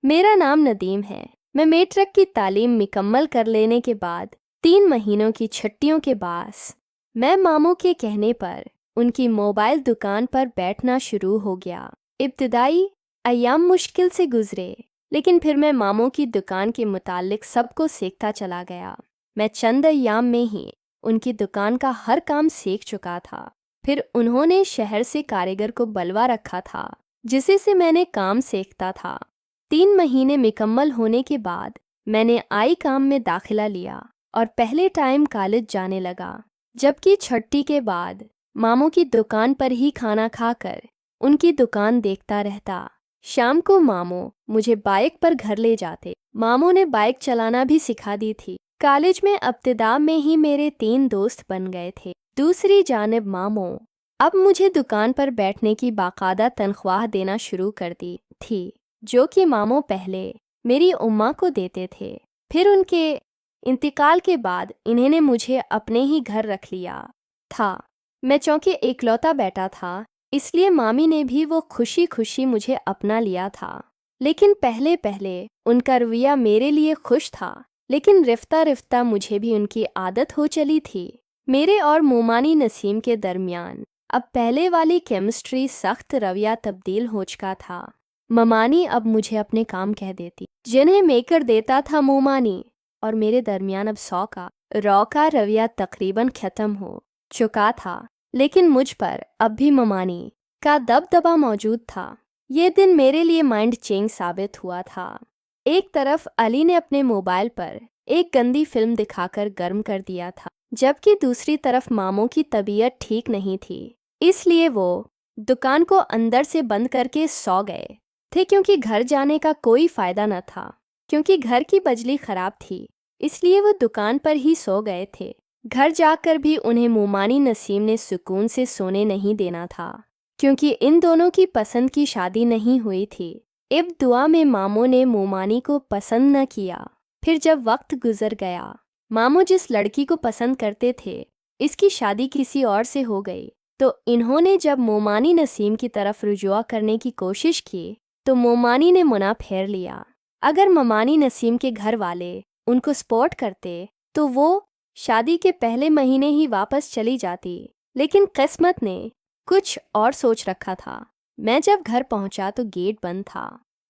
मेरा नाम नदीम है। मैं मेट्रिक की तालीम मुकम्मल कर लेने के बाद 3 महीनों की छुट्टियों के बाद मैं मामू के कहने पर उनकी मोबाइल दुकान पर बैठना शुरू हो गया। इब्तिदाई अय्याम मुश्किल से गुजरे, लेकिन फिर मैं मामू की दुकान के मुतालिक सबको सीखता चला गया। मैं चंद अय्याम में ही उनकी दुकान का हर काम सीख चुका था। फिर उन्होंने शहर से कारीगर को बुलवा रखा था, जिसे से मैंने काम सीखता था। 3 महीने मुकम्मल होने के बाद मैंने आई काम में दाखिला लिया और पहले टाइम कॉलेज जाने लगा। जबकि छुट्टी के बाद मामू की दुकान पर ही खाना खाकर उनकी दुकान देखता रहता। शाम को मामू मुझे बाइक पर घर ले जाते। मामू ने बाइक चलाना भी सिखा दी थी। कॉलेज में इब्तिदा में ही मेरे 3 दोस्त बन गए थे। दूसरी जानिब मामू अब मुझे दुकान पर बैठने की बाकायदा तनख्वाह देना शुरू कर दी थी, जो कि मामू पहले मेरी उम्मा को देते थे। फिर उनके इंतकाल के बाद इन्होंने मुझे अपने ही घर रख लिया था। मैं चूँकि इकलौता बेटा था, इसलिए मामी ने भी वो खुशी खुशी मुझे अपना लिया था। लेकिन पहले पहले उनका रवैया मेरे लिए खुश था, लेकिन रफ्ता रफ्ता मुझे भी उनकी आदत हो चली थी। मेरे और मोमानी नसीम के दरमियान अब पहले वाली केमिस्ट्री सख्त रवैया तब्दील हो चुका था। ममानी अब मुझे अपने काम कह देती, जिन्हें मेकर देता था मोमानी, और मेरे दरमियान अब रौ का रवैया तकरीबन ख़त्म हो चुका था। लेकिन मुझ पर अब भी ममानी का दबदबा मौजूद था। ये दिन मेरे लिए माइंड चेंज साबित हुआ था। एक तरफ अली ने अपने मोबाइल पर एक गंदी फिल्म दिखाकर गर्म कर दिया था, जबकि दूसरी तरफ मामू की तबीयत ठीक नहीं थी, इसलिए वो दुकान को अंदर से बंद करके सो गए थे, क्योंकि घर जाने का कोई फ़ायदा न था। क्योंकि घर की बिजली ख़राब थी, इसलिए वो दुकान पर ही सो गए थे। घर जाकर भी उन्हें मोमानी नसीम ने सुकून से सोने नहीं देना था, क्योंकि इन दोनों की पसंद की शादी नहीं हुई थी। इब दुआ में मामू ने मोमानी को पसंद न किया। फिर जब वक्त गुजर गया, मामू जिस लड़की को पसंद करते थे, इसकी शादी किसी और से हो गई, तो इन्होंने जब मोमानी नसीम की तरफ रुजुआ करने की कोशिश की, तो मोमानी ने मुना फेर लिया। अगर मोमानी नसीम के घर वाले उनको सपोर्ट करते तो वो शादी के पहले महीने ही वापस चली जाती, लेकिन किस्मत ने कुछ और सोच रखा था। मैं जब घर पहुंचा तो गेट बंद था।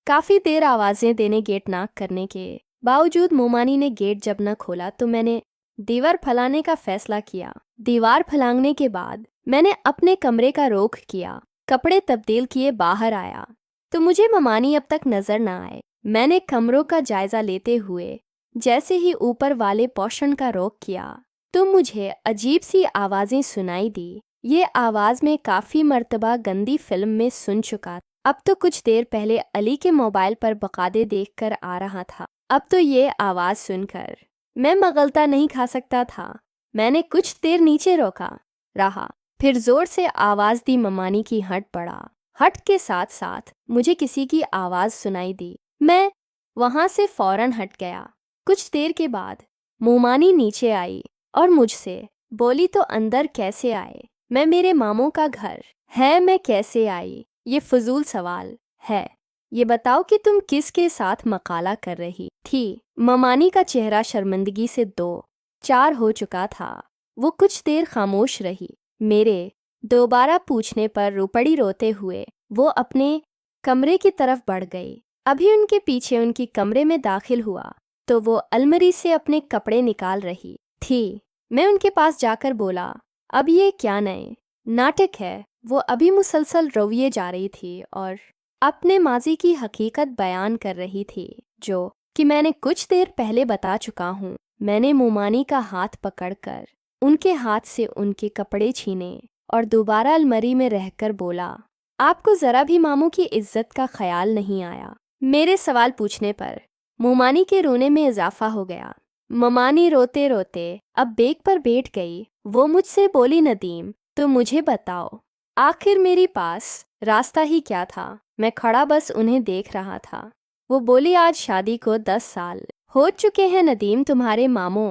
काफ़ी देर आवाज़ें देने गेट नॉक करने के बावजूद मोमानी ने गेट जब न खोला, तो मैंने दीवार फैलाने का फैसला किया। दीवार फैलाने के बाद मैंने अपने कमरे का रुख किया, कपड़े तब्दील किए बाहर आया, तो मुझे मोमानी अब तक नज़र न आए। मैंने कमरों का जायज़ा लेते हुए जैसे ही ऊपर वाले पोर्शन का रुख किया, तो मुझे अजीब सी आवाज़ें सुनाई दी। ये आवाज़ मैं काफ़ी मर्तबा गंदी फिल्म में सुन चुका। अब तो कुछ देर पहले अली के मोबाइल पर बकादे देखकर आ रहा था। अब तो ये आवाज़ सुनकर मैं मगलता नहीं खा सकता था। मैंने कुछ देर नीचे रोका रहा, फिर ज़ोर से आवाज़ दी। ममानी की हट पड़ा। हट के साथ साथ मुझे किसी की आवाज़ सुनाई दी। मैं वहाँ से फ़ौरन हट गया। कुछ देर के बाद मोमानी नीचे आई और मुझसे बोली, तो अंदर कैसे आए? मैं मेरे मामू का घर है, मैं कैसे आई? ये फजूल सवाल है। ये बताओ कि तुम किसके साथ मकाला कर रही थी? ममानी का चेहरा शर्मिंदगी से 2-4 हो चुका था। वो कुछ देर खामोश रही। मेरे दोबारा पूछने पर रुपड़ी रोते हुए वो अपने कमरे की तरफ बढ़ गई। अभी उनके पीछे उनकी कमरे में दाखिल हुआ तो वो अलमारी से अपने कपड़े निकाल रही थी। मैं उनके पास जाकर बोला, अब ये क्या नए नाटक है? वो अभी मुसलसल रोए जा रही थी और अपने माजी की हकीकत बयान कर रही थी, जो कि मैंने कुछ देर पहले बता चुका हूँ। मैंने मोमानी का हाथ पकड़कर उनके हाथ से उनके कपड़े छीने और दोबारा अलमारी में रहकर बोला, आपको ज़रा भी मामू की इज्जत का ख्याल नहीं आया? मेरे सवाल पूछने पर मोमानी के रोने में इजाफा हो गया। ममानी रोते रोते अब बेग पर बैठ गई। वो मुझसे बोली, नदीम, तो मुझे बताओ, आखिर मेरे पास रास्ता ही क्या था? मैं खड़ा बस उन्हें देख रहा था। वो बोली, आज शादी को 10 साल हो चुके हैं नदीम। तुम्हारे मामू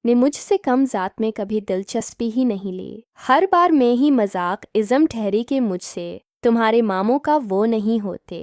ने मुझसे कम ज़ात में कभी दिलचस्पी ही नहीं ली। हर बार मैं ही मजाक इज़म ठहरी कि मुझसे तुम्हारे मामू का वो नहीं होते।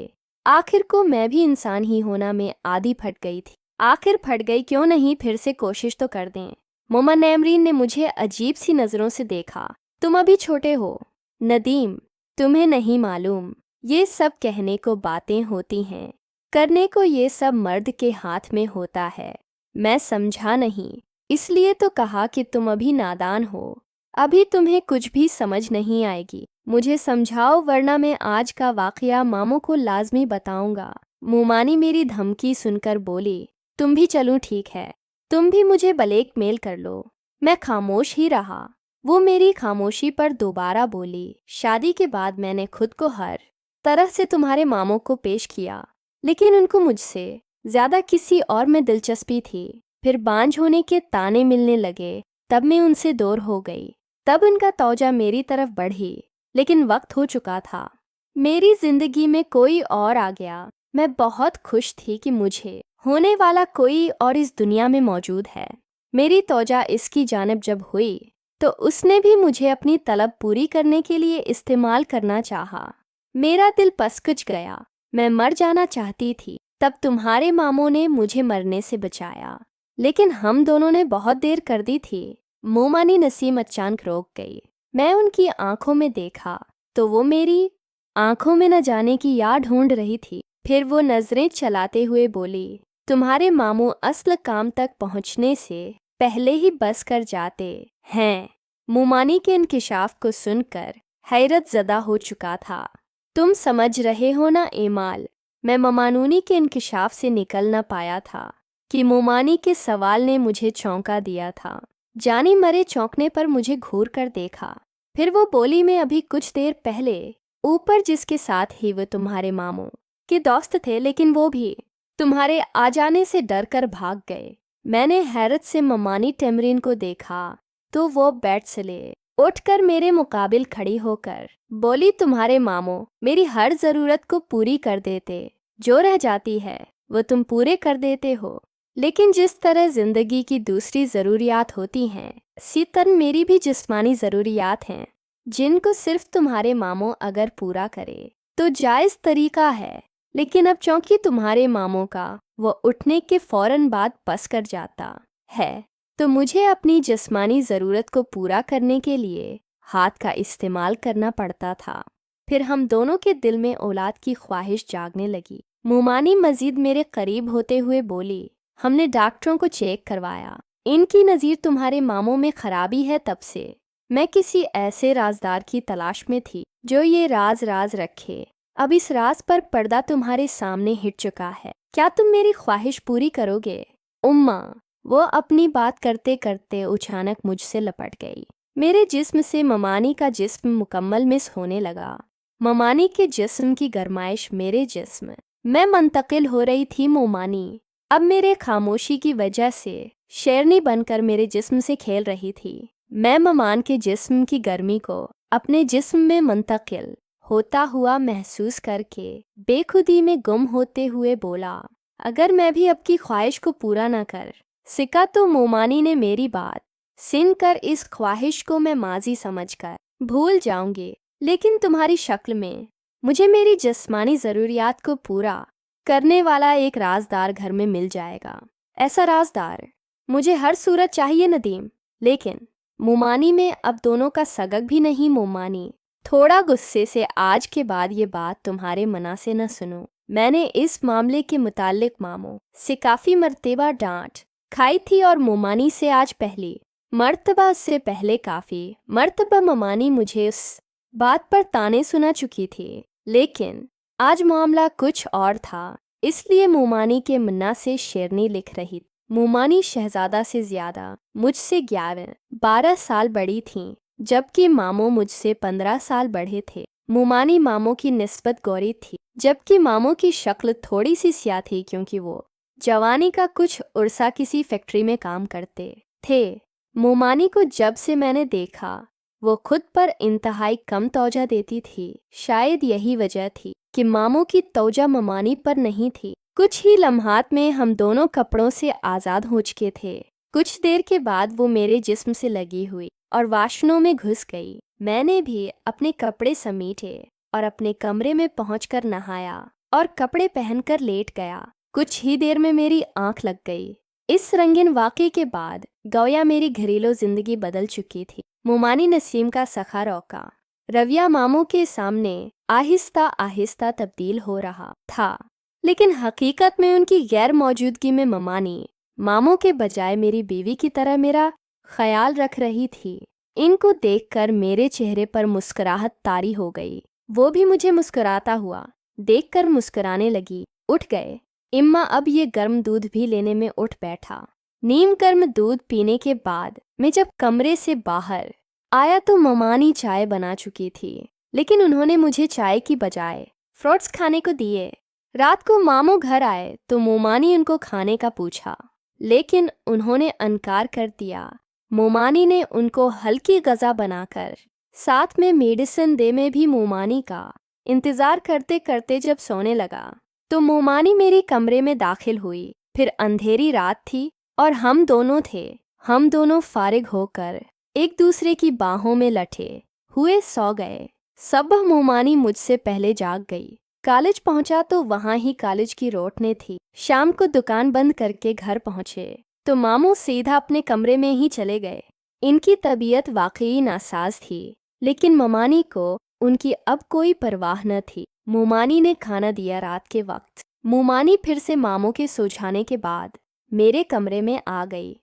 आखिर को मैं भी इंसान ही होना में आधी फट गई थी। आखिर फट गई क्यों नहीं, फिर से कोशिश तो कर दें। मोहम्मद नैमरीन ने मुझे अजीब सी नज़रों से देखा। तुम अभी छोटे हो नदीम, तुम्हें नहीं मालूम ये सब कहने को बातें होती हैं, करने को ये सब मर्द के हाथ में होता है। मैं समझा नहीं, इसलिए तो कहा कि तुम अभी नादान हो, अभी तुम्हें कुछ भी समझ नहीं आएगी। मुझे समझाओ वरना मैं आज का वाक़या मामू को लाजमी बताऊंगा। मोमानी मेरी धमकी सुनकर बोली, तुम भी चलूं ठीक है, तुम भी मुझे ब्लैकमेल कर लो। मैं खामोश ही रहा। वो मेरी खामोशी पर दोबारा बोली, शादी के बाद मैंने खुद को हर तरह से तुम्हारे मामू को पेश किया, लेकिन उनको मुझसे ज़्यादा किसी और में दिलचस्पी थी। फिर बांझ होने के ताने मिलने लगे, तब मैं उनसे दूर हो गई। तब उनका तौजा मेरी तरफ बढ़ी, लेकिन वक्त हो चुका था। मेरी जिंदगी में कोई और आ गया। मैं बहुत खुश थी कि मुझे होने वाला कोई और इस दुनिया में मौजूद है। मेरी तौजा इसकी जानिब जब हुई तो उसने भी मुझे अपनी तलब पूरी करने के लिए इस्तेमाल करना चाहा। मेरा दिल पसकुच गया, मैं मर जाना चाहती थी। तब तुम्हारे मामों ने मुझे मरने से बचाया, लेकिन हम दोनों ने बहुत देर कर दी थी। मोमानी नसीम अचानक रोक गई। मैं उनकी आंखों में देखा तो वो मेरी आंखों में न जाने की याद ढूंढ रही थी। फिर वो नजरें चलाते हुए बोली, तुम्हारे मामू असल काम तक पहुंचने से पहले ही बस कर जाते हैं। मोमानी के इंकिशाफ को सुनकर हैरत ज़दा हो चुका था। तुम समझ रहे हो ना एमाल, मैं ममानूनी के इंकिशाफ से निकल न पाया था कि मोमानी के सवाल ने मुझे चौंका दिया था। जानी मरे चौंकने पर मुझे घूर कर देखा। फिर वो बोली, मैं अभी कुछ देर पहले ऊपर जिसके साथ ही वो तुम्हारे मामू के दोस्त थे, लेकिन वो भी तुम्हारे आ जाने से डर कर भाग गए। मैंने हैरत से ममानी टेमरीन को देखा तो वो बेड से ले उठकर मेरे मुकाबिल खड़ी होकर बोली, तुम्हारे मामू मेरी हर ज़रूरत को पूरी कर देते, जो रह जाती है वो तुम पूरे कर देते हो। लेकिन जिस तरह ज़िंदगी की दूसरी ज़रूरियात होती हैं, इसी तरह मेरी भी जिस्मानी ज़रूरियात हैं, जिनको सिर्फ तुम्हारे मामू अगर पूरा करे तो जायज़ तरीका है। लेकिन अब चूंकि तुम्हारे मामू का वो उठने के फ़ौरन बाद पस कर जाता है, तो मुझे अपनी जिस्मानी ज़रूरत को पूरा करने के लिए हाथ का इस्तेमाल करना पड़ता था। फिर हम दोनों के दिल में औलाद की ख्वाहिश जागने लगी। मोमानी मज़ीद मेरे करीब होते हुए बोली, हमने डॉक्टरों को चेक करवाया, इनकी नज़ीर तुम्हारे मामू में खराबी है। तब से मैं किसी ऐसे राजदार की तलाश में थी जो ये राज रखे। अब इस राज पर पर्दा तुम्हारे सामने हिट चुका है। क्या तुम मेरी ख्वाहिश पूरी करोगे? उम्मा, वो अपनी बात करते करते अचानक मुझसे लपट गई। मेरे जिस्म से ममानी का जिस्म मुकम्मल मिस होने लगा। ममानी के जिस्म की गरमाइश मेरे जिस्म में मुंतकिल हो रही थी। मोमानी अब मेरे खामोशी की वजह से शेरनी बनकर मेरे जिस्म से खेल रही थी। मैं ममान के जिस्म की गर्मी को अपने जिस्म में मुंतकिल होता हुआ महसूस करके बेखुदी में गुम होते हुए बोला, अगर मैं भी अब की ख्वाहिश को पूरा न कर सका तो मोमानी ने मेरी बात सुनकर इस ख्वाहिश को मैं माजी समझकर भूल जाऊंगी, लेकिन तुम्हारी शक्ल में मुझे मेरी जिस्मानी ज़रूरियात को पूरा करने वाला एक राजदार घर में मिल जाएगा। ऐसा राजदार मुझे हर सूरत चाहिए नदीम। लेकिन मोमानी में अब दोनों का सगक भी नहीं। मोमानी थोड़ा गुस्से से, आज के बाद ये बात तुम्हारे मना से न सुनो। मैंने इस मामले के मुताल्लिक मामू से काफ़ी मर्तबा डांट खाई थी और मोमानी से आज पहली मर्तबा, उससे पहले काफ़ी मर्तबा मोमानी मुझे उस बात पर ताने सुना चुकी थी। लेकिन आज मामला कुछ और था, इसलिए मोमानी के मन्ना से शेरनी लिख रही। मोमानी शहजादा से ज़्यादा मुझसे 11-12 साल बड़ी थीं, जबकि मामू मुझसे 15 साल बड़े थे। मोमानी मामू की निस्बत गोरी थी, जबकि मामू की शक्ल थोड़ी सी स्याह थी, क्योंकि वो जवानी का कुछ उर्सा किसी फैक्ट्री में काम करते थे। मोमानी को जब से मैंने देखा वो खुद पर इंतहाई कम तौजा देती थी। शायद यही वजह थी कि मामू की तौजा मोमानी पर नहीं थी। कुछ ही लम्हात में हम दोनों कपड़ों से आज़ाद हो चुके थे। कुछ देर के बाद वो मेरे जिस्म से लगी हुई और वाशनों में घुस गई। मैंने भी अपने कपड़े समेटे और अपने कमरे में पहुंचकर नहाया और कपड़े पहनकर लेट गया। कुछ ही देर में मेरी आंख लग गई। इस रंगीन वाक़े के बाद गोया मेरी घरेलू जिंदगी बदल चुकी थी। मोमानी नसीम का सखा रौका रविया मामू के सामने आहिस्ता आहिस्ता तब्दील हो रहा था, लेकिन हकीकत में उनकी गैर मौजूदगी में ममानी मामू के बजाय मेरी बीवी की तरह मेरा ख्याल रख रही थी। इनको देखकर मेरे चेहरे पर मुस्कुराहट तारी हो गई। वो भी मुझे मुस्कुराता हुआ देखकर मुस्कुराने लगी। उठ गए। इम्मा अब ये गर्म दूध भी लेने में उठ बैठा। नीम गर्म दूध पीने के बाद मैं जब कमरे से बाहर आया तो ममानी चाय बना चुकी थी, लेकिन उन्होंने मुझे चाय की बजाय फ्रूट्स खाने को दिए। रात को मामू घर आए तो मोमानी उनको खाने का पूछा, लेकिन उन्होंने इनकार कर दिया। मोमानी ने उनको हल्की गज़ा बनाकर साथ में मेडिसिन दे में भी मोमानी का इंतज़ार करते करते जब सोने लगा तो मोमानी मेरी कमरे में दाखिल हुई। फिर अंधेरी रात थी और हम दोनों थे। हम दोनों फारिग होकर एक दूसरे की बाहों में लटे हुए सो गए। सुबह मोमानी मुझसे पहले जाग गई। कॉलेज पहुंचा तो वहां ही कॉलेज की रोशनी थी। शाम को दुकान बंद करके घर पहुंचे तो मामू सीधा अपने कमरे में ही चले गए। इनकी तबीयत वाकई नासाज थी, लेकिन ममानी को उनकी अब कोई परवाह न थी। मोमानी ने खाना दिया रात के वक्त। मोमानी फिर से मामू के सो जाने के बाद मेरे कमरे में आ गई।